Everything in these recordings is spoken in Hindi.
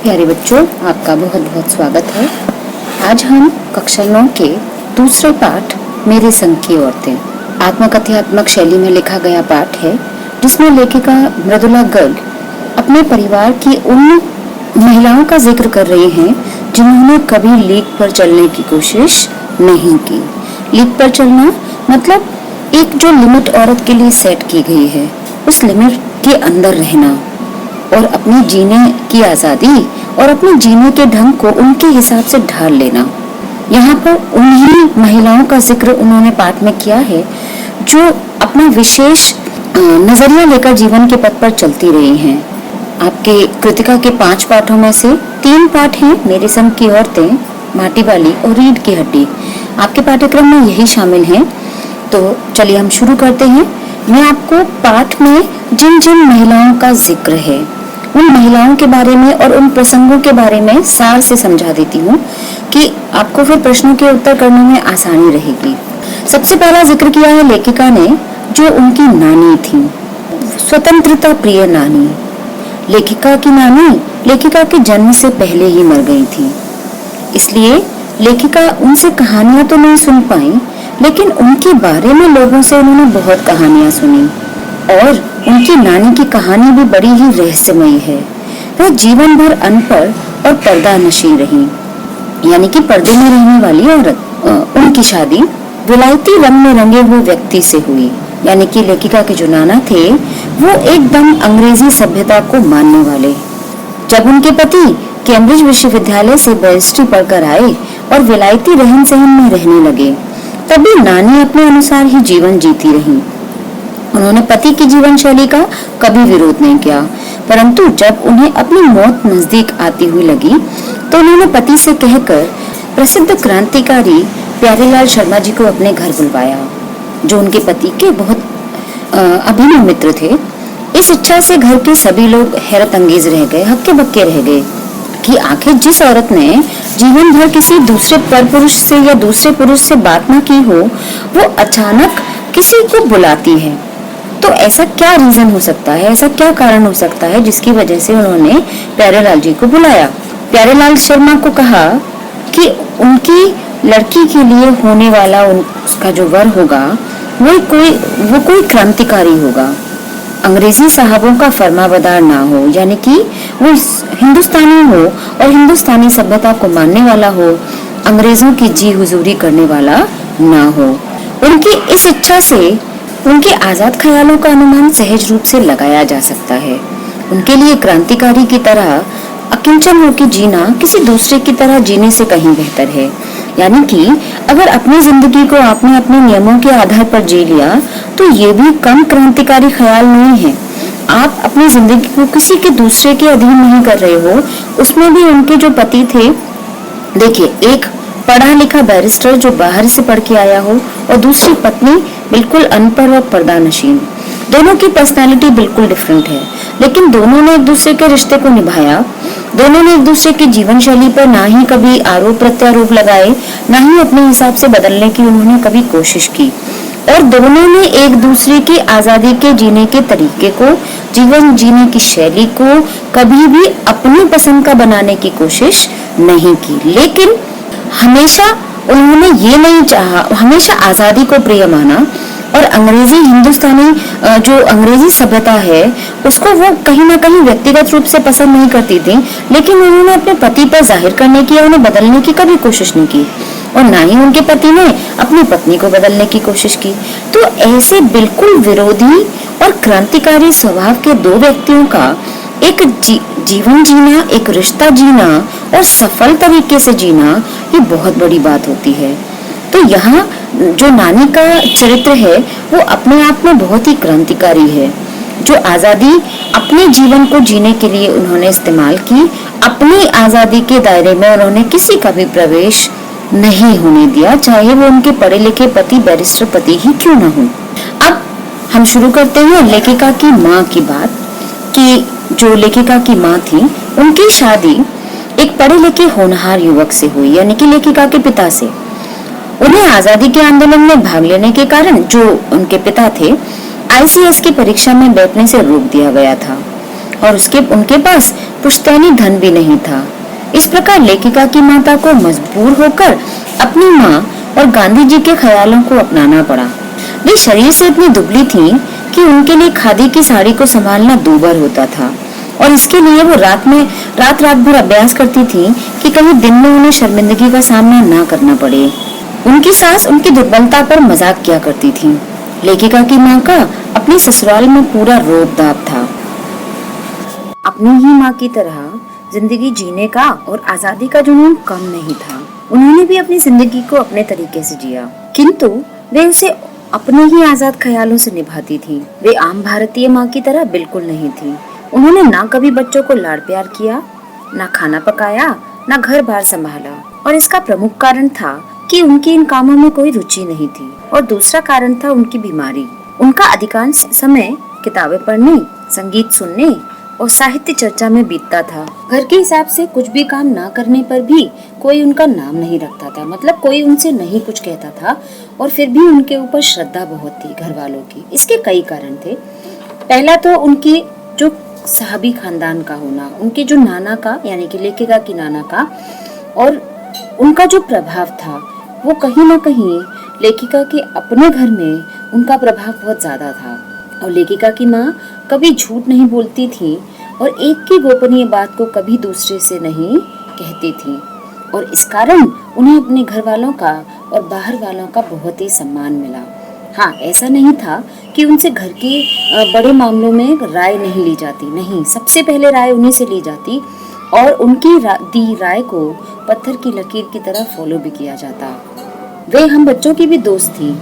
प्यारे बच्चों, आपका बहुत बहुत स्वागत है। आज हम कक्षा 9 के दूसरे पाठ मेरे संग की औरतें आत्मकथनात्मक शैली में लिखा गया पाठ है, जिसमें लेखिका मृदुला गर्ग अपने परिवार की उन महिलाओं का जिक्र कर रही हैं जिन्होंने कभी लीक पर चलने की कोशिश नहीं की। लीक पर चलना मतलब एक जो लिमिट औरत के लिए सेट की गई है, उस लिमिट के अंदर रहना और अपनी जीने की आजादी और अपने जीने के ढंग को उनके हिसाब से ढाल लेना। यहाँ पर उन्हीं महिलाओं का जिक्र उन्होंने पाठ में किया है जो अपना विशेष नजरिया लेकर जीवन के पथ पर चलती रही हैं। आपके कृतिका के 5 पाठों में से 3 पाठ हैं मेरे संग की औरतें, माटी वाली और रीढ़ की हड्डी। आपके पाठ्यक्रम में यही शामिल हैं। तो चलिए हम शुरू करते हैं। मैं आपको पाठ में जिन जिन महिलाओं का जिक्र है उन महिलाओं के बारे में और उन प्रसंगों के बारे में सार से समझा देती हूँ कि आपको फिर प्रश्नों के उत्तर करने में आसानी रहेगी। सबसे पहला जिक्र किया है लेखिका ने, जो उनकी नानी थी, स्वतंत्रता प्रिय नानी। लेखिका की नानी लेखिका के जन्म से पहले ही मर गई थी, इसलिए लेखिका उनसे कहानियां तो नहीं सुन पाई, लेकिन उनके बारे में लोगों से उन्होंने बहुत कहानियां सुनी और उनकी नानी की कहानी भी बड़ी ही रहस्यमयी है। वह जीवन भर अनपढ़ और पर्दानशीं रही, यानी कि पर्दे में रहने वाली औरत। उनकी शादी विलायती रंग में रंगे हुए व्यक्ति से हुई, यानी कि लेखिका के जो नाना थे वो एकदम अंग्रेजी सभ्यता को मानने वाले। जब उनके पति कैम्ब्रिज विश्वविद्यालय से बैरिस्ट्री पढ़कर आए और विलायती रहन सहन में रहने लगे, तभी नानी अपने अनुसार ही जीवन जीती रही। उन्होंने पति की जीवन शैली का कभी विरोध नहीं किया, परंतु जब उन्हें अपनी मौत नजदीक आती हुई लगी तो उन्होंने पति से कहकर प्रसिद्ध क्रांतिकारी प्यारेलाल शर्मा जी को अपने घर बुलवाया, जो उनके पति के बहुत अभिन्न मित्र थे। इस इच्छा से घर के सभी लोग हैरत अंगेज रह गए, हक्के बक्के रह गए कि आखिर जिस औरत ने जीवन भर किसी दूसरे परपुरुष से या दूसरे पुरुष से बात न की हो, वो अचानक किसी को बुलाती है। तो ऐसा क्या रीजन हो सकता है, ऐसा क्या कारण हो सकता है जिसकी वजह से उन्होंने प्यारेलाल जी को बुलाया। प्यारेलाल शर्मा को कहा कि उनकी लड़की के लिए होने वाला उसका जो वर होगा वो कोई क्रांतिकारी होगा, अंग्रेजी साहबों का फरमाबरदार ना हो, यानी कि वो हिंदुस्तानी हो और हिंदुस्तानी सभ्यता को मानने वाला हो, अंग्रेजों की जी हुजूरी करने वाला ना हो। उनकी इस इच्छा से उनके आजाद ख्यालों का अनुमान सहज रूप से लगाया जा सकता है। उनके लिए क्रांतिकारी की तरह अकिंचन होकर जीना किसी दूसरे की तरह जीने से कहीं बेहतर है। यानी कि अगर अपनी जिंदगी को आपने अपने नियमों के आधार पर जी लिया तो ये भी कम क्रांतिकारी ख्याल नहीं है। आप अपनी जिंदगी को किसी के दूसरे के अधीन नहीं कर रहे हो। उसमें भी उनके जो पति थे, देखिए, एक पढ़ा लिखा बैरिस्टर जो बाहर से पढ़ के आया हो और दूसरी पत्नी बिल्कुल अनपढ़ और पर्दानशीं। दोनों की पर्सनालिटी बिल्कुल डिफरेंट है, लेकिन दोनों ने एक दूसरे के रिश्ते को निभाया। दोनों ने एक दूसरे की जीवन शैली पर ना ही कभी आरोप प्रत्यारोप लगाए, ना ही अपने हिसाब से बदलने की उन्होंने कभी कोशिश की, और दोनों ने एक दूसरे की आजादी के जीने के तरीके को, जीवन जीने की शैली को कभी भी अपनी पसंद का बनाने की कोशिश नहीं की। लेकिन हमेशा उन्होंने ये नहीं चाहा, हमेशा आजादी को प्रिय माना और अंग्रेजी हिंदुस्तानी जो अंग्रेजी सभ्यता है उसको वो कहीं ना कहीं व्यक्तिगत रूप से पसंद नहीं करती थी, लेकिन उन्होंने अपने पति पर जाहिर करने की या उन्हें बदलने की कभी कोशिश नहीं की, और ना ही उनके पति ने अपनी पत्नी को बदलने की कोशिश की। तो ऐसे बिल्कुल विरोधी और क्रांतिकारी स्वभाव के दो व्यक्तियों का एक जीवन जीना, एक रिश्ता जीना और सफल तरीके से जीना, ये बहुत बड़ी बात होती है। तो यहाँ जो नानी का चरित्र है वो अपने आप में बहुत ही क्रांतिकारी है, जो आजादी अपने जीवन को जीने के लिए उन्होंने इस्तेमाल की। अपनी आजादी के दायरे में उन्होंने किसी का भी प्रवेश नहीं होने दिया, चाहे वो उनके पढ़े लिखे पति बैरिस्टर पति ही क्यों ना हो। अब हम शुरू करते हैं लेखिका की माँ की बात, कि जो लेखिका की माँ थी उनकी शादी एक पढ़े लिखे होनहार युवक से हुई, यानी कि लेखिका के पिता से। उन्हें आजादी के आंदोलन में भाग लेने के कारण जो उनके पिता थे, आईसीएस की परीक्षा में बैठने से रोक दिया गया था। और उसके उनके पास पुश्तैनी धन भी नहीं था। इस प्रकार लेखिका की माता को मजबूर होकर अपनी माँ और गांधी जी के ख्यालों को अपनाना पड़ा। वे शरीर से इतनी दुबली थीं कि उनके लिए खादी की साड़ी को संभालना दूभर होता था और इसके लिए वो रात भर अभ्यास करती थीं कि कहीं दिन में उन्हें शर्मिंदगी का सामना ना करना पड़े। उनकी सास उनकी दुर्बलता पर मजाक किया करती थी। लेखिका की माँ का अपने ससुराल में पूरा रोब दाब था। अपनी ही माँ की तरह जिंदगी जीने का और आजादी का जुनून कम नहीं था। उन्होंने भी अपनी जिंदगी को अपने तरीके से जिया, किंतु वे उसे अपने ही आजाद ख्यालों से निभाती थी। वे आम भारतीय माँ की तरह बिल्कुल नहीं थी। उन्होंने ना कभी बच्चों को लाड़ प्यार किया, ना खाना पकाया, ना घर बार संभाला, और इसका प्रमुख कारण था कि उनकी इन कामों में कोई रुचि नहीं थी, और दूसरा कारण था उनकी बीमारी। उनका अधिकांश समय किताबें पढ़ने, संगीत सुनने और साहित्य चर्चा में बीतता था। घर के हिसाब से कुछ भी काम ना करने पर भी कोई उनका नाम नहीं रखता था, मतलब कोई उनसे नहीं कुछ कहता था, और फिर भी उनके ऊपर श्रद्धा बहुत थी घर वालों की। इसके कई कारण थे। पहला तो उनकी जो साहबी खानदान का होना, उनके जो नाना का यानी कि लेखिका की नाना का, और उनका जो प्रभाव था वो कहीं ना कहीं लेखिका के अपने घर में उनका प्रभाव बहुत ज्यादा था। और लेखिका की माँ कभी झूठ नहीं बोलती थी और एक की गोपनीय बात को कभी दूसरे से नहीं कहती थी, और इस कारण उन्हें अपने घर वालों का और बाहर वालों का बहुत ही सम्मान मिला। हाँ, ऐसा नहीं था कि उनसे घर के बड़े मामलों में राय नहीं ली जाती, नहीं, सबसे पहले राय उन्हीं से ली जाती और उनकी दी राय को पत्थर की लकीर की तरह फॉलो भी किया जाता। वे हम बच्चों की भी दोस्त थी।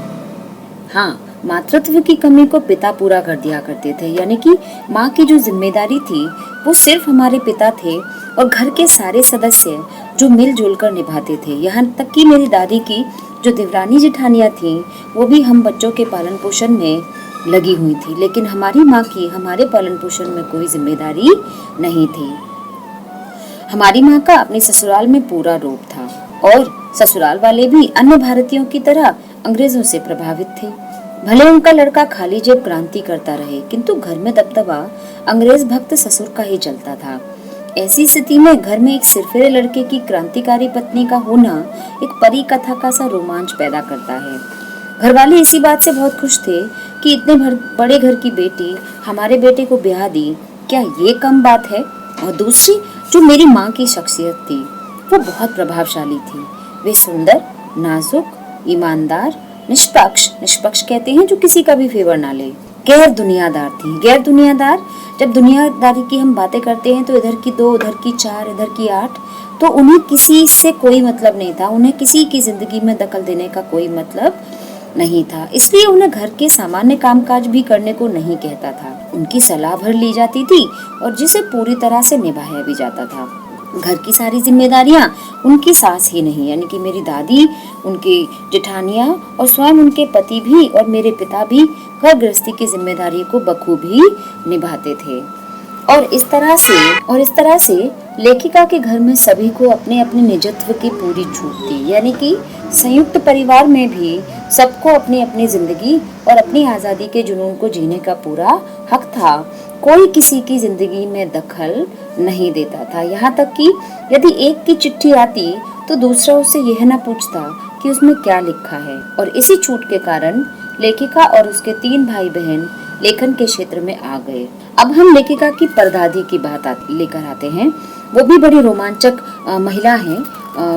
हाँ, मातृत्व की कमी को पिता पूरा कर दिया करते थे, यानी कि माँ की जो जिम्मेदारी थी वो सिर्फ हमारे पिता थे और घर के सारे सदस्य जो मिलजुल कर निभाते थे। यहाँ तक कि मेरी दादी की जो देवरानी जेठानियाँ थीं वो भी हम बच्चों के पालन पोषण में लगी हुई थी, लेकिन हमारी माँ की हमारे पालन पोषण में कोई जिम्मेदारी नहीं थी। हमारी माँ का अपने ससुराल में पूरा रोब था और ससुराल वाले भी अन्य भारतीयों की तरह अंग्रेजों से प्रभावित थे। भले उनका लड़का खाली जेब क्रांति करता रहे, किंतु घर में दबदबा अंग्रेज भक्त ससुर का ही चलता था। ऐसी स्थिति में घर में एक सिरफिरे लड़के की क्रांतिकारी पत्नी का होना एक परी कथा का सा रोमांच पैदा करता है। घर वाले इसी बात से बहुत खुश थे कि इतने बड़े घर की बेटी हमारे बेटे को ब्याह दी, क्या ये कम बात है। और दूसरी जो मेरी माँ की शख्सियत थी वो बहुत प्रभावशाली थी। वे सुंदर, नाजुक, ईमानदार, निष्पक्ष कहते हैं जो किसी का भी फेवर ना ले, गैर दुनियादार थी। गैर दुनियादार, जब दुनियादारी की हम बातें करते हैं तो इधर की 2, उधर की 4, इधर की 8, तो उन्हें किसी से कोई मतलब नहीं था, उन्हें किसी की जिंदगी में दखल देने का कोई मतलब नहीं था। इसलिए उन्हें घर के सामान्य कामकाज भी करने को नहीं कहता था। उनकी सलाह भर ली जाती थी और जिसे पूरी तरह से निभाया भी जाता था। घर की सारी जिम्मेदारियां उनकी सास ही नहीं, यानी कि मेरी दादी, उनकी जेठानियां और स्वयं उनके पति भी और मेरे पिता भी घर गृहस्थी की जिम्मेदारी को बखूबी निभाते थे। और इस तरह से लेखिका के घर में सभी को अपने अपने निजत्व की पूरी छूट थी, यानी कि संयुक्त परिवार में भी सबको अपनी अपनी जिंदगी और अपनी आजादी के जुनून को जीने का पूरा हक था। कोई किसी की जिंदगी में दखल नहीं देता था। यहाँ तक कि यदि एक की चिट्ठी आती तो दूसरा उससे यह न पूछता कि उसमें क्या लिखा है। और इसी छूट के कारण लेखिका और उसके 3 भाई बहन लेखन के क्षेत्र में आ गए। अब हम लेखिका की परदादी की बात लेकर आते हैं। वो भी बड़ी रोमांचक महिला हैं,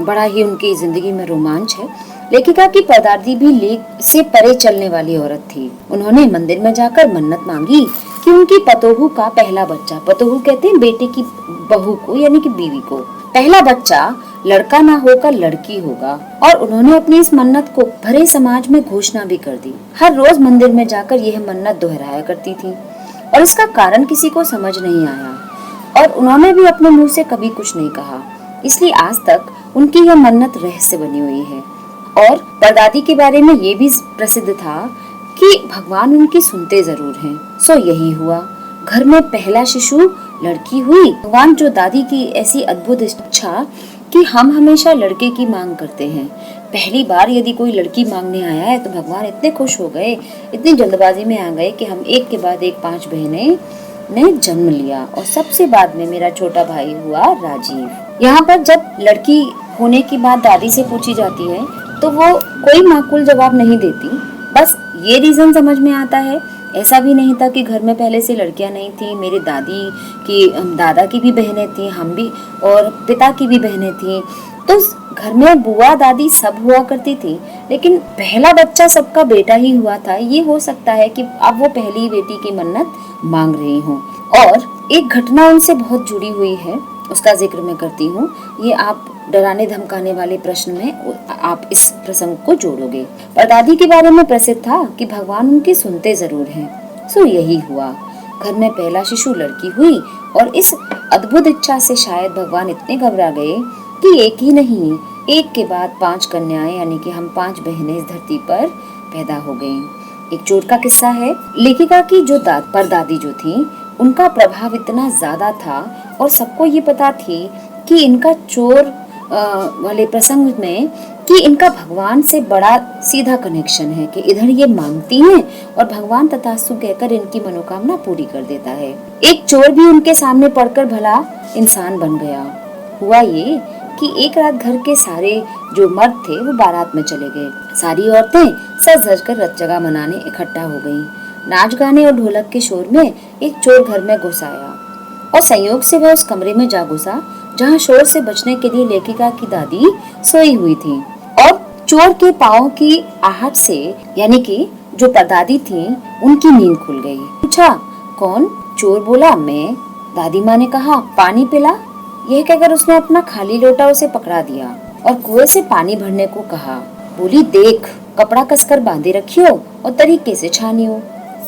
बड़ा ही उनकी जिंदगी में रोमांच है। लेखिका की परदादी भी लेख से परे चलने वाली औरत थी। उन्होंने मंदिर में जाकर मन्नत मांगी कि उनकी पतोहू का पहला बच्चा, पतोहू कहते हैं बेटे की बहू को यानी कि बीवी को, पहला बच्चा लड़का ना होकर लड़की होगा। और उन्होंने अपनी इस मन्नत को भरे समाज में घोषणा भी कर दी। हर रोज मंदिर में जाकर यह मन्नत दोहराया करती थी और इसका कारण किसी को समझ नहीं आया और उन्होंने भी अपने मुंह से कभी कुछ नहीं कहा। इसलिए आज तक उनकी यह मन्नत रहस्य बनी हुई है। और परदादी के बारे में ये भी प्रसिद्ध था कि भगवान उनकी सुनते जरूर हैं। सो यही हुआ, घर में पहला शिशु लड़की हुई। भगवान जो दादी की ऐसी अद्भुत इच्छा कि हम हमेशा लड़के की मांग करते हैं, पहली बार यदि कोई लड़की मांगने आया है तो भगवान इतने खुश हो गए, इतनी जल्दबाजी में आ गए कि हम एक के बाद एक 5 बहनें ने जन्म लिया और सबसे बाद में मेरा छोटा भाई हुआ राजीव। यहाँ पर जब लड़की होने की बात दादी से पूछी जाती है तो वो कोई माकूल जवाब नहीं देती, बस ये रीजन समझ में आता है। ऐसा भी नहीं था कि घर में पहले से लड़कियां नहीं थी, मेरे दादा की भी बहनें थी, हम भी, और पिता की भी बहनें थी, तो घर में बुआ दादी सब हुआ करती थी, लेकिन पहला बच्चा सबका बेटा ही हुआ था। ये हो सकता है कि अब वो पहली बेटी की मन्नत मांग रही हूँ। और एक घटना उनसे बहुत जुड़ी हुई है, उसका जिक्र मैं करती हूँ। ये आप डराने धमकाने वाले प्रश्न में आप इस प्रसंग को जोड़ोगे। परदादी के बारे में प्रसिद्ध था कि भगवान उनकी सुनते जरूर हैं। सो यही हुआ, घर में पहला शिशु लड़की हुई और इस अद्भुत इच्छा से शायद भगवान इतने घबरा गए कि एक ही नहीं, एक के बाद 5 कन्याएं, यानी कि हम 5 बहनें इस धरती पर पैदा हो गयी। एक चोर का किस्सा है। लेखिका की जो परदादी जो थी, उनका प्रभाव इतना ज्यादा था और सबको ये पता थी कि इनका चोर वाले प्रसंग में कि इनका भगवान से बड़ा सीधा कनेक्शन है, कि इधर ये मांगती हैं और भगवान तथास्तु कहकर इनकी मनोकामना पूरी कर देता है। एक चोर भी उनके सामने पड़कर भला इंसान बन गया। हुआ ये कि एक रात घर के सारे जो मर्द थे वो बारात में चले गए। सारी औरतें सज धज कर रत जगह मनाने इकट्ठा हो गईं। नाच गाने और ढोलक के शोर में एक चोर घर में घुस आया और संयोग से वह उस कमरे में जा घुसा जहाँ शोर से बचने के लिए लेखिका की दादी सोई हुई थी। और चोर के पाँव की आहट से, यानी कि जो परदादी थी, उनकी नींद खुल गई। पूछा, कौन? चोर बोला, मैं। दादी माँ ने कहा, पानी पिला। यह कहकर उसने अपना खाली लोटा उसे पकड़ा दिया और कुएं से पानी भरने को कहा। बोली, देख, कपड़ा कसकर बांधे रखियो और तरीके से छानियो।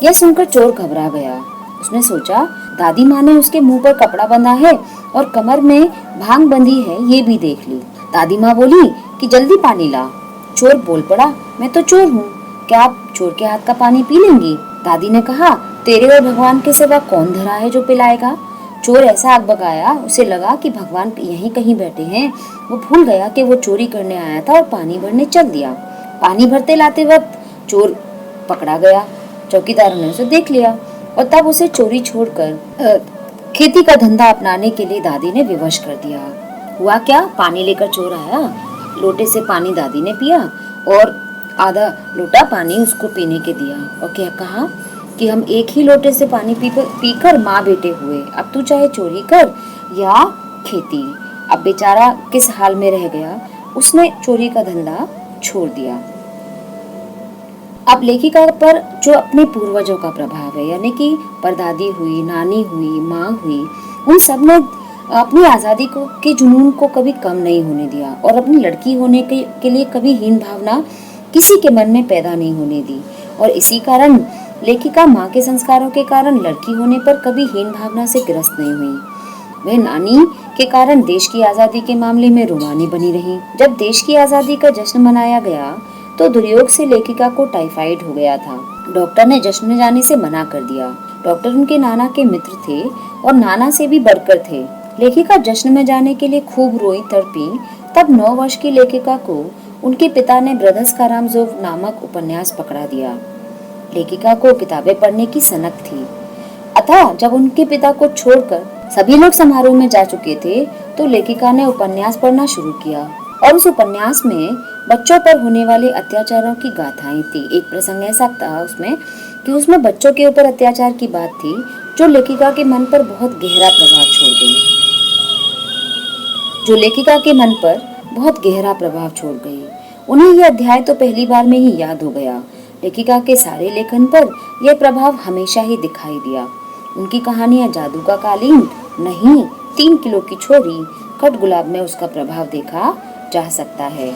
यह सुनकर चोर घबरा गया। उसने सोचा, दादी माँ ने उसके मुंह पर कपड़ा बंधा है और कमर में भांग बंधी है, ये भी देख ली। दादी माँ बोली कि जल्दी पानी ला। चोर बोल पड़ा, मैं तो चोर हूँ, क्या आप चोर के हाथ का पानी पी लेंगी? दादी ने कहा, तेरे और भगवान के सिवा कौन धरा है जो पिलाएगा? चोर ऐसा अकबकाया, उसे लगा कि भगवान यहीं कहीं बैठे हैं। वो भूल गया कि वो चोरी करने आया था और पानी भरने चल दिया। पानी भरते लाते वक्त चोर पकड़ा गया। चौकीदार ने उसे देख लिया और तब उसे चोरी छोड़कर खेती का धंधा अपनाने के लिए दादी ने विवश कर दिया। हुआ क्या, पानी लेकर चोर आया, लोटे से पानी दादी ने पिया और आधा लोटा पानी उसको पीने के दिया और क्या कहा कि हम एक ही लोटे से पानी पीकर माँ बेटे हुए, अब तू चाहे चोरी कर या खेती। अब बेचारा किस हाल में रह गया, उसने चोरी का धंधा छोड़ दिया। अब लेखिका पर जो अपने पूर्वजों का प्रभाव है, यानी कि परदादी हुई, नानी हुई, माँ हुई, उन सब ने अपनी आजादी के जुनून को कभी कम नहीं होने दिया और अपनी लड़की होने के लिए कभी हीन भावना किसी के मन में पैदा नहीं होने दी। और इसी कारण लेखिका माँ के संस्कारों के कारण लड़की होने पर कभी हीन भावना से ग्रस्त नहीं हुई। वह नानी के कारण देश की आजादी के मामले में रूमानी बनी रही। जब देश की आजादी का जश्न मनाया गया तो दुर्योग से लेखिका को टाइफाइड हो गया था। डॉक्टर ने जश्न में जाने से मना कर दिया। डॉक्टर उनके नाना के मित्र थे और नाना से भी बढ़कर थे। लेखिका जश्न में जाने के लिए खूब रोई तड़पी। तब 9 वर्ष की लेखिका को उनके पिता ने ब्रदर्स कारामजोव नामक उपन्यास पकड़ा दिया। लेखिका को किताबें पढ़ने की सनक थी, अतः जब उनके पिता को छोड़कर सभी लोग समारोह में जा चुके थे तो लेखिका ने उपन्यास पढ़ना शुरू किया और उस उपन्यास में बच्चों पर होने वाले अत्याचारों की गाथाएं थी। एक प्रसंग ऐसा था उसमें कि उसमें बच्चों के ऊपर अत्याचार की बात थी जो लेखिका के मन पर बहुत गहरा प्रभाव छोड़ गई। उन्हें यह अध्याय तो पहली बार में ही याद हो गया। लेखिका के सारे लेखन पर यह प्रभाव हमेशा ही दिखाई दिया। उनकी कहानियां जादू का कालीन नहीं, 3 किलो की छोरी, कट गुलाब में उसका प्रभाव देखा जा सकता है।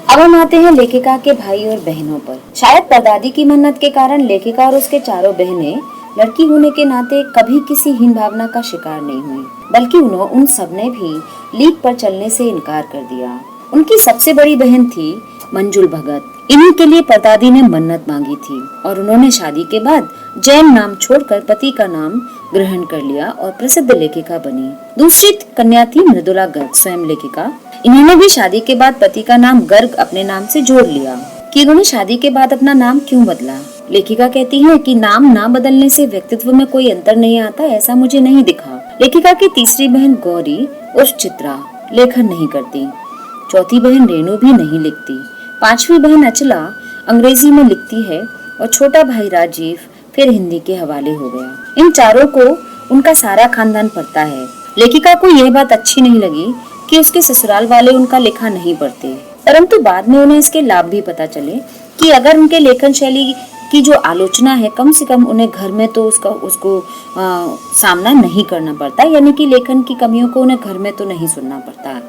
अब हम आते हैं लेखिका के भाई और बहनों पर। शायद परदादी की मन्नत के कारण लेखिका और उसके चारों बहनें लड़की होने के नाते कभी किसी हीन भावना का शिकार नहीं हुई, बल्कि उन सब ने भी लीक पर चलने से इनकार कर दिया। उनकी सबसे बड़ी बहन थी मंजुल भगत। इन्हीं के लिए परदादी ने मन्नत मांगी थी और उन्होंने शादी के बाद जैन नाम छोड़कर पति का नाम ग्रहण कर लिया और प्रसिद्ध लेखिका बनी। दूसरी कन्या थी मृदुला गर्ग, स्वयं लेखिका। इन्होंने भी शादी के बाद पति का नाम गर्ग अपने नाम से जोड़ लिया। कि उन्होंने शादी के बाद अपना नाम क्यों बदला? लेखिका कहती है कि नाम ना बदलने से व्यक्तित्व में कोई अंतर नहीं आता, ऐसा मुझे नहीं दिखा। लेखिका की तीसरी बहन गौरी उर्फ चित्रा लेखन नहीं करती। चौथी बहन रेणु भी नहीं लिखती। पांचवी बहन अचला अंग्रेजी में लिखती है और छोटा भाई राजीव फिर हिंदी के हवाले हो गया। इन चारों को उनका सारा खानदान पढ़ता है। लेखिका को यह बात अच्छी नहीं लगी कि उसके ससुराल वाले उनका लिखा नहीं पढ़ते, परंतु बाद में उन्हें इसके लाभ भी पता चले कि अगर उनके लेखन शैली की जो आलोचना है, कम से कम उन्हें घर में तो उसको सामना नहीं करना पड़ता, यानी कि लेखन की कमियों को उन्हें घर में तो नहीं सुनना पड़ता।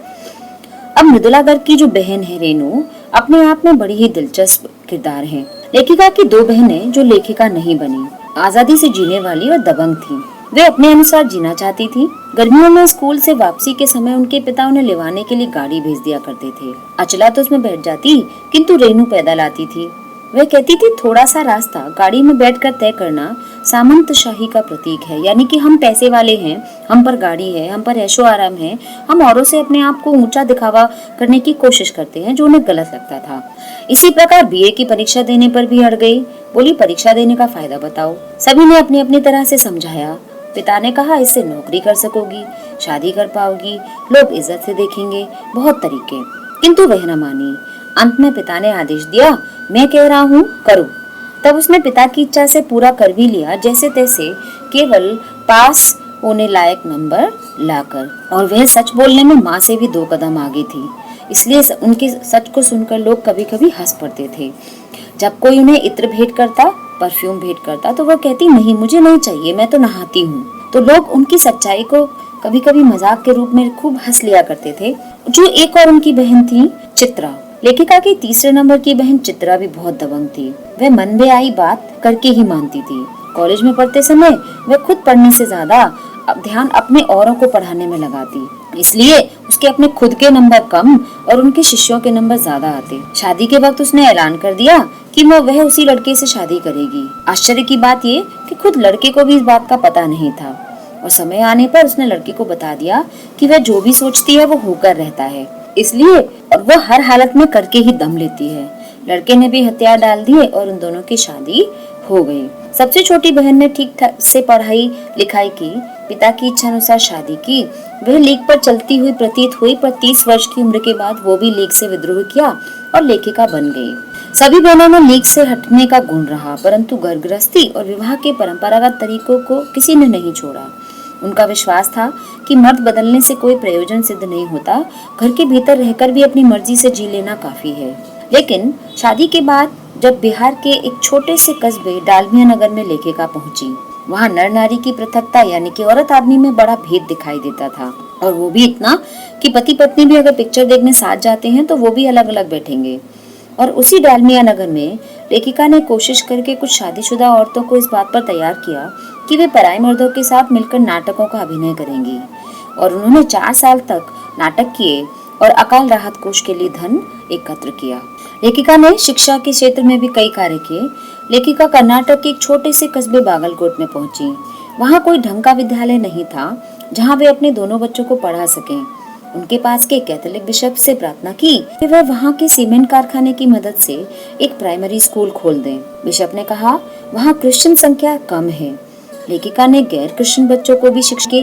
अब मृदुला गर्ग की जो बहन है रेणु अपने आप में बड़ी ही दिलचस्प किरदार है। लेखिका की दो बहनें जो लेखिका नहीं बनी, आजादी से जीने वाली और दबंग थी। वे अपने अनुसार जीना चाहती थी। गर्मियों में स्कूल से वापसी के समय उनके पिता उन्हें लेवाने के लिए गाड़ी भेज दिया करते थे। अचला तो उसमें बैठ जाती, किंतु रेणु पैदल आती थी। वह कहती थी थोड़ा सा रास्ता गाड़ी में बैठकर तय करना सामंतशाही का प्रतीक है, यानी कि हम पैसे वाले हैं, हम पर गाड़ी है, हम पर ऐशो आराम है, हम औरों से अपने आप को ऊंचा दिखावा करने की कोशिश करते हैं, जो उन्हें गलत लगता था। इसी प्रकार बीए की परीक्षा देने पर भी अड़ गई। बोली परीक्षा देने का फायदा बताओ। सभी ने अपनी अपनी तरह से समझाया। पिता ने कहा इससे नौकरी कर सकोगी, शादी कर पाओगी, लोग इज्जत से देखेंगे, बहुत तरीके, किंतु वह न मानी। अंत में पिता ने आदेश दिया, मैं कह रहा हूँ करो। तब उसने पिता की इच्छा से पूरा कर भी लिया, जैसे तैसे, केवल पास होने लायक नंबर लाकर। और वह सच बोलने में माँ से भी 2 कदम आगे थी, इसलिए उनके सच को सुनकर लोग कभी कभी हंस पड़ते थे। जब कोई उन्हें इत्र भेंट करता, परफ्यूम भेंट करता, तो वह कहती नहीं मुझे नहीं चाहिए, मैं तो नहाती हूँ। तो लोग उनकी सच्चाई को कभी कभी मजाक के रूप में खूब हंस लिया करते थे। जो एक और उनकी बहन थी चित्रा, लेखिका की तीसरे नंबर की बहन चित्रा भी बहुत दबंग थी। वह मन में आई बात करके ही मानती थी। कॉलेज में पढ़ते समय वह खुद पढ़ने से ज्यादा ध्यान अपने औरों को पढ़ाने में लगाती, इसलिए उसके अपने खुद के नंबर कम और उनके शिष्यों के नंबर ज्यादा आते। शादी के वक्त उसने ऐलान कर दिया कि वह उसी लड़के से शादी करेगी। आश्चर्य की बात ये कि खुद लड़के को भी इस बात का पता नहीं था, और समय आने पर उसने लड़के को बता दिया कि वह जो भी सोचती है वो होकर रहता है, इसलिए और वो हर हालत में करके ही दम लेती है। लड़के ने भी हथियार डाल दिए और उन दोनों की शादी हो गई। सबसे छोटी बहन ने ठीक ठाक से पढ़ाई लिखाई की, पिता की इच्छा अनुसार शादी की। वह लीग पर चलती हुई प्रतीत हुई, पर 30 वर्ष की उम्र के बाद वो भी लीग से विद्रोह किया और लेखिका बन गई। सभी बहनों में लीग से हटने का गुण रहा, परंतु घर गृहस्थी और विवाह के परंपरागत तरीकों को किसी ने नहीं छोड़ा। उनका विश्वास था कि मर्द बदलने से कोई प्रयोजन सिद्ध नहीं होता, घर के भीतर रहकर भी अपनी मर्जी से जी लेना काफी है। लेकिन शादी के बाद जब बिहार के एक छोटे से कस्बे डालमिया नगर में लेखिका पहुंची, वहाँ नर नारी की पृथकता यानी कि औरत आदमी में बड़ा भेद दिखाई देता था, और वो भी इतना कि पति पत्नी भी अगर पिक्चर देखने साथ जाते हैं तो वो भी अलग अलग बैठेंगे। और उसी डालमिया नगर में लेखिका ने कोशिश करके कुछ शादीशुदा औरतों को इस बात पर तैयार किया कि वे पराई मर्दों के साथ मिलकर नाटकों का अभिनय करेंगी, और उन्होंने 4 साल तक नाटक किए और अकाल राहत कोष के लिए धन एकत्र किया। लेखिका ने शिक्षा के क्षेत्र में भी कई कार्य किए। लेखिका कर्नाटक के एक छोटे से कस्बे बागलकोट में पहुंची। वहां कोई ढंग का विद्यालय नहीं था जहां वे अपने दोनों बच्चों को पढ़ा सकें। उनके पास के कैथोलिक बिशप से प्रार्थना की कि वह वहां के सीमेंट कारखाने की मदद से एक प्राइमरी स्कूल खोल दें। बिशप ने कहा वहां क्रिश्चियन संख्या कम है। लेखिका ने गैर क्रिश्चियन बच्चों को भी शिक्षा के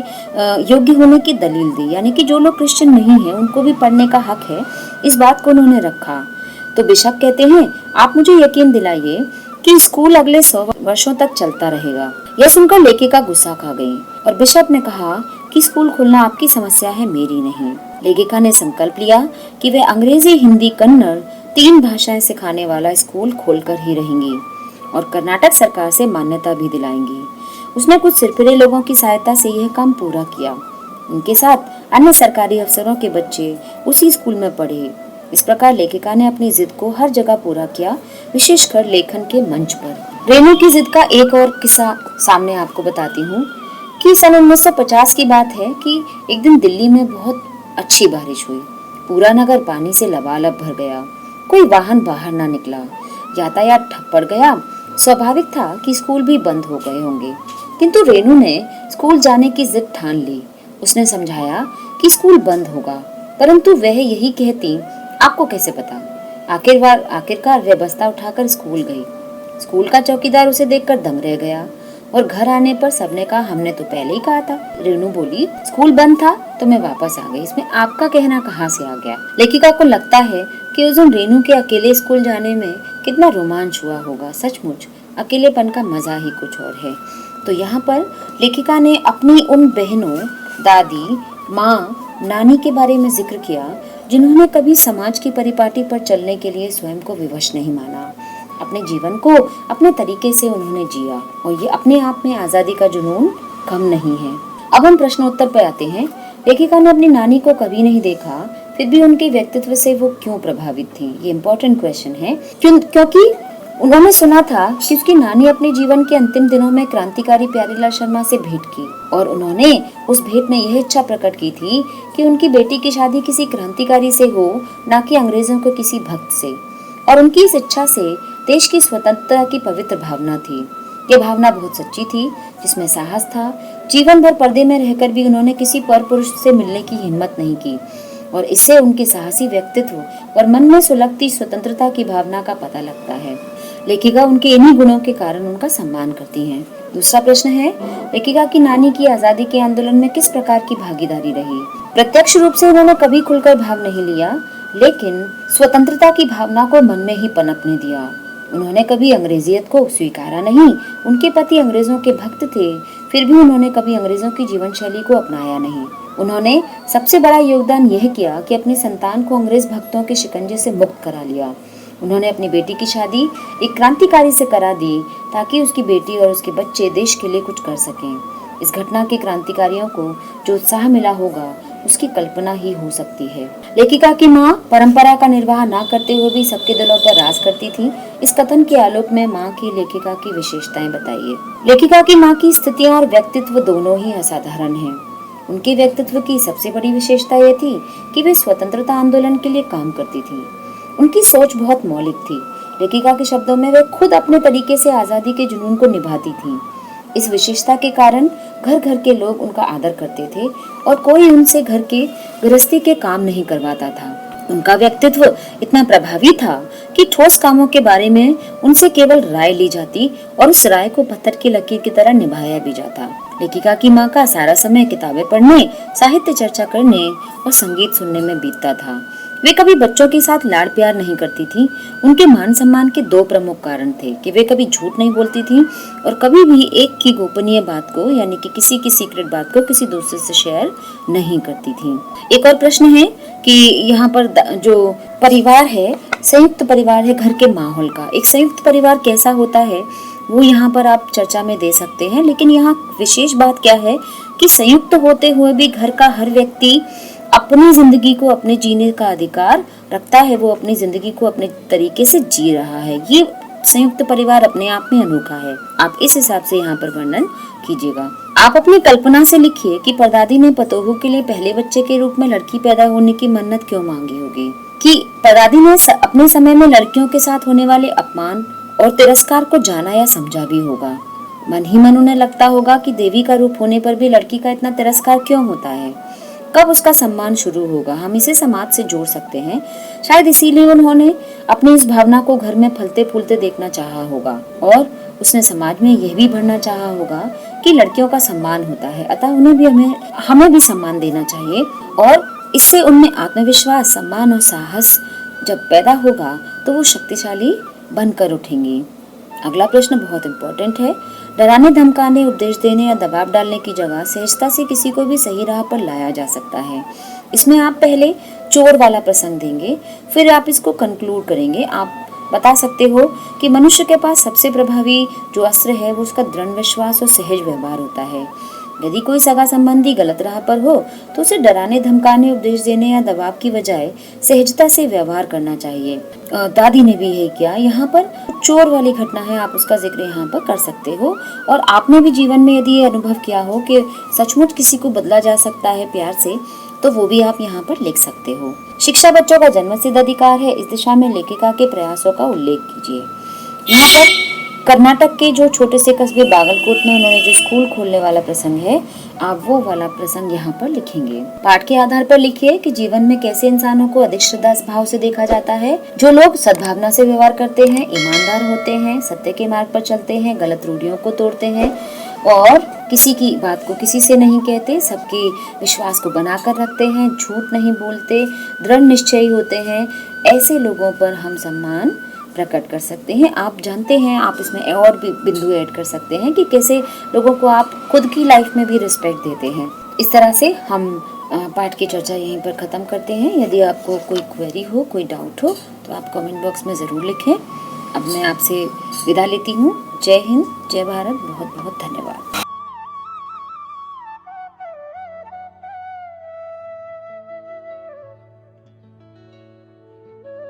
योग्य होने की दलील दी, यानी कि जो लोग क्रिश्चियन नहीं हैं उनको भी पढ़ने का हक है। इस बात को उन्होंने रखा। तो बिशप कहते हैं आप मुझे यकीन दिलाइए कि स्कूल अगले 100 वर्षों तक चलता रहेगा। यह सुनकर लेखिका गुस्सा खा गई और बिशप ने कहा कि स्कूल खोलना आपकी समस्या है, मेरी नहीं। लेखिका ने संकल्प लिया कि वे अंग्रेजी, हिंदी, कन्नड़ 3 भाषाएं सिखाने वाला स्कूल खोलकर ही रहेंगी और कर्नाटक सरकार से मान्यता भी दिलाएंगी। उसने कुछ सिरफिरे लोगों की सहायता से यह काम पूरा किया। उनके साथ अन्य सरकारी अफसरों के बच्चे उसी स्कूल में पढ़े। इस प्रकार लेखिका ने अपनी जिद को हर जगह पूरा किया, विशेषकर लेखन के मंच पर। रेणु की जिद का एक और किस्सा सामने आपको बताती हूँ कि सन 1950 की बात है कि एक दिन दिल्ली में बहुत अच्छी बारिश हुई। पूरा नगर पानी से लबालब भर गया। कोई वाहन बाहर ना निकला, यातायात ठप पड़ गया। स्वाभाविक था कि स्कूल भी बंद हो गए होंगे, किंतु रेणु ने स्कूल जाने की जिद ठान ली। उसने समझाया कि स्कूल बंद होगा, परंतु वह यही कहती आपको कैसे पता। आखिरकार वह बस्ता उठाकर स्कूल गई। स्कूल का चौकीदार उसे देखकर दंग रह गया और घर आने पर सबने कहा हमने तो पहले ही कहा था। रेनू बोली स्कूल बंद था तो मैं वापस आ गई, इसमें आपका कहना कहाँ से आ गया। लेखिका को लगता है कि उस दिन रेनू के अकेले स्कूल जाने में कितना रोमांच हुआ होगा। सचमुच अकेलेपन का मजा ही कुछ और है। तो यहाँ पर लेखिका ने अपनी उन बहनों, दादी, माँ, नानी के बारे में जिक्र किया जिन्होंने कभी समाज की परिपाटी पर चलने के लिए स्वयं को विवश नहीं माना। अपने जीवन को अपने तरीके से उन्होंने जिया और ये अपने आप में आजादी का जुनून कम नहीं है। अब हम प्रश्नोत्तर पर आते हैं। लेखिका ने अपनी नानी को कभी नहीं देखा, फिर भी उनके व्यक्तित्व से वो क्यों प्रभावित थी? ये इम्पोर्टेंट क्वेश्चन है क्योंकि उन्होंने सुना था कि उसकी नानी अपने जीवन के अंतिम दिनों में क्रांतिकारी प्यारेलाल शर्मा से भेंट की और उन्होंने उस भेंट में यह इच्छा प्रकट की थी कि उनकी बेटी की शादी किसी क्रांतिकारी से हो, ना कि अंग्रेजों के किसी भक्त से। और उनकी इस इच्छा से देश की स्वतंत्रता की पवित्र भावना थी। ये भावना बहुत सच्ची थी, जिसमें साहस था। जीवन भर पर्दे में रहकर भी उन्होंने किसी पर पुरुष से मिलने की हिम्मत नहीं की और इससे उनके साहसी व्यक्तित्व और मन में सुलगती स्वतंत्रता की भावना का पता लगता है। लेखिका उनके इन्हीं गुणों के कारण उनका सम्मान करती हैं। दूसरा प्रश्न है, लेखिका की नानी की आजादी के आंदोलन में किस प्रकार की भागीदारी रही? प्रत्यक्ष रूप से उन्होंने कभी खुलकर भाग नहीं लिया, लेकिन स्वतंत्रता की भावना को मन में ही पनपने दिया। उन्होंने कभी अंग्रेजियत को स्वीकारा नहीं। उनके पति अंग्रेजों के भक्त थे, फिर भी उन्होंने कभी अंग्रेजों की जीवन शैली को अपनाया नहीं। उन्होंने सबसे बड़ा योगदान यह किया कि अपनी संतान को अंग्रेज भक्तों के शिकंजे से मुक्त करा लिया। उन्होंने अपनी बेटी की शादी एक क्रांतिकारी से करा दी ताकि उसकी बेटी और उसके बच्चे देश के लिए कुछ कर सकें। इस घटना के क्रांतिकारियों को जो उत्साह मिला होगा उसकी कल्पना ही हो सकती है। लेखिका की माँ परंपरा का निर्वाह न करते हुए भी सबके दिलों पर राज करती थी। इस कथन के आलोक में माँ की लेखिका की विशेषताएं बताइए। लेखिका की माँ की स्थितियाँ और व्यक्तित्व दोनों ही असाधारण हैं। उनके व्यक्तित्व की सबसे बड़ी विशेषता यह थी कि वे स्वतंत्रता आंदोलन के लिए काम करती थी। उनकी सोच बहुत मौलिक थी। लेखिका के शब्दों में वे खुद अपने तरीके से आजादी के जुनून को निभाती थी। इस विशेषता के कारण घर घर के लोग उनका आदर करते थे और कोई उनसे घर के गृहस्थी के काम नहीं करवाता था। उनका व्यक्तित्व इतना प्रभावी था कि ठोस कामों के बारे में उनसे केवल राय ली जाती और उस राय को पत्थर की लकीर की तरह निभाया भी जाता। लेखिका की माँ का सारा समय किताबें पढ़ने, साहित्य चर्चा करने और संगीत सुनने में बीतता था। वे कभी बच्चों के साथ लाड़ प्यार नहीं करती थी। उनके मान सम्मान के दो प्रमुख कारण थे कि वे कभी झूठ नहीं बोलती थी और कभी भी एक की गोपनीय बात को, यानी कि किसी की सीक्रेट बात को किसी दूसरे से शेयर नहीं करती थी। एक और प्रश्न है कि यहाँ पर जो परिवार है, संयुक्त परिवार है, घर के माहौल का एक संयुक्त परिवार कैसा होता है वो यहाँ पर आप चर्चा में दे सकते हैं। लेकिन यहाँ विशेष बात क्या है कि संयुक्त होते हुए भी घर का हर व्यक्ति अपनी जिंदगी को अपने जीने का अधिकार रखता है। वो अपनी जिंदगी को अपने तरीके से जी रहा है। ये संयुक्त परिवार अपने आप में अनोखा है। आप इस हिसाब से यहाँ पर वर्णन कीजिएगा। आप अपनी कल्पना से लिखिए कि परदादी ने पतोहू के लिए पहले बच्चे के रूप में लड़की पैदा होने की मन्नत क्यों मांगी होगी। कि परदादी ने अपने समय में लड़कियों के साथ होने वाले अपमान और तिरस्कार को जाना या समझा भी होगा। मन ही मन उन्हें लगता होगा कि देवी का रूप होने पर भी लड़की का इतना तिरस्कार क्यों होता है, कब उसका सम्मान शुरू होगा। हम इसे समाज से जोड़ सकते हैं। शायद इसीलिए उन्होंने अपनी इस भावना को घर में फलते फूलते देखना चाहा होगा और उसने समाज में यह भी भरना चाहा होगा कि लड़कियों का सम्मान होता है, अतः उन्हें भी हमें भी सम्मान देना चाहिए। और इससे उनमें आत्मविश्वास, सम्मान और साहस जब पैदा होगा तो वो शक्तिशाली बनकर उठेंगी। अगला प्रश्न बहुत इम्पोर्टेंट है। डराने, धमकाने, उपदेश देने या दबाव डालने की जगह सहजता से किसी को भी सही राह पर लाया जा सकता है। इसमें आप पहले चोर वाला प्रसंग देंगे, फिर आप इसको कंक्लूड करेंगे। आप बता सकते हो कि मनुष्य के पास सबसे प्रभावी जो अस्त्र है वो उसका दृढ़ विश्वास और सहज व्यवहार होता है। यदि कोई सगा संबंधी गलत राह पर हो तो उसे डराने, धमकाने, उपदेश देने या दबाव की बजाय सहजता से व्यवहार करना चाहिए। दादी ने भी यही किया। यहाँ पर चोर वाली घटना है, आप उसका जिक्र यहाँ पर कर सकते हो। और आपने भी जीवन में यदि ये अनुभव किया हो कि सचमुच किसी को बदला जा सकता है प्यार से, तो वो भी आप यहाँ पर लिख सकते हो। शिक्षा बच्चों का जन्मसिद्ध अधिकार है। इस दिशा में लेखिका के प्रयासों का उल्लेख कीजिए। यहाँ पर कर्नाटक के जो छोटे से कस्बे बागलकोट में उन्होंने जो स्कूल खोलने वाला प्रसंग है, आप वो वाला प्रसंग यहाँ पर लिखेंगे। पाठ के आधार पर लिखिए कि जीवन में कैसे इंसानों को अधिक श्रद्धा भाव से देखा जाता है। जो लोग सद्भावना से व्यवहार करते हैं, ईमानदार होते हैं, सत्य के मार्ग पर चलते हैं, गलत रूढ़ियों को तोड़ते हैं और किसी की बात को किसी से नहीं कहते, सबके विश्वास को बनाकर रखते हैं, झूठ नहीं बोलते, दृढ़ निश्चयी होते हैं, ऐसे लोगों पर हम सम्मान प्रकट कर सकते हैं। आप जानते हैं, आप इसमें और भी बिंदु ऐड कर सकते हैं कि कैसे लोगों को आप खुद की लाइफ में भी रिस्पेक्ट देते हैं। इस तरह से हम पाठ की चर्चा यहीं पर ख़त्म करते हैं। यदि आपको कोई क्वेरी हो, कोई डाउट हो तो आप कमेंट बॉक्स में ज़रूर लिखें। अब मैं आपसे विदा लेती हूँ। जय हिंद, जय भारत, बहुत बहुत धन्यवाद।